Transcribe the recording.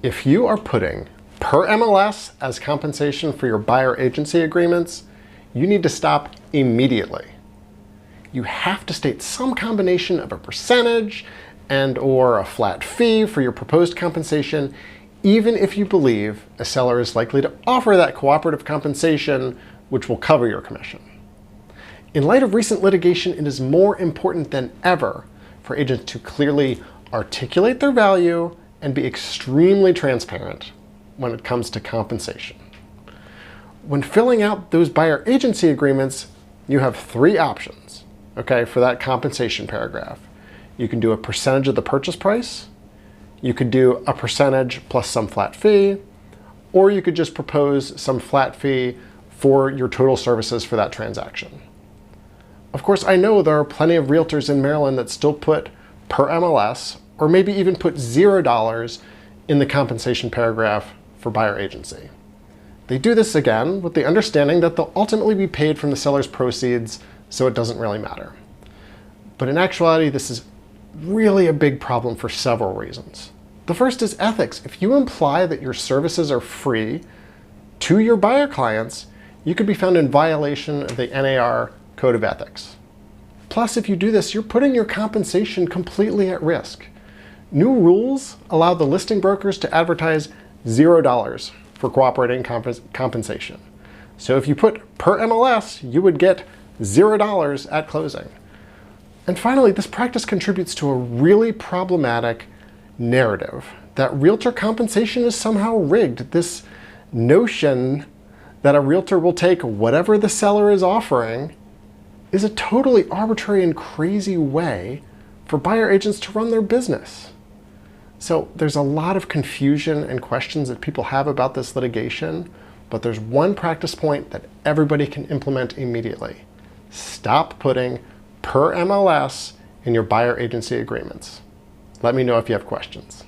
If you are putting per MLS as compensation for your buyer agency agreements, you need to stop immediately. You have to state some combination of a percentage and/or a flat fee for your proposed compensation, even if you believe a seller is likely to offer that cooperative compensation, which will cover your commission. In light of recent litigation, it is more important than ever for agents to clearly articulate their value and be extremely transparent when it comes to compensation. When filling out those buyer agency agreements, you have three options, okay, for that compensation paragraph. You can do a percentage of the purchase price, you could do a percentage plus some flat fee, or you could just propose some flat fee for your total services for that transaction. Of course, I know there are plenty of realtors in Maryland that still put per MLS, or maybe even put $0 in the compensation paragraph for buyer agency. They do this again with the understanding that they'll ultimately be paid from the seller's proceeds, so it doesn't really matter. But in actuality, this is really a big problem for several reasons. The first is ethics. If you imply that your services are free to your buyer clients, you could be found in violation of the NAR Code of Ethics. Plus, if you do this, you're putting your compensation completely at risk. New rules allow the listing brokers to advertise $0 for cooperating compensation. So if you put per MLS, you would get $0 at closing. And finally, this practice contributes to a really problematic narrative that realtor compensation is somehow rigged. This notion that a realtor will take whatever the seller is offering is a totally arbitrary and crazy way for buyer agents to run their business. So there's a lot of confusion and questions that people have about this litigation, but there's one practice point that everybody can implement immediately. Stop putting per MLS in your buyer agency agreements. Let me know if you have questions.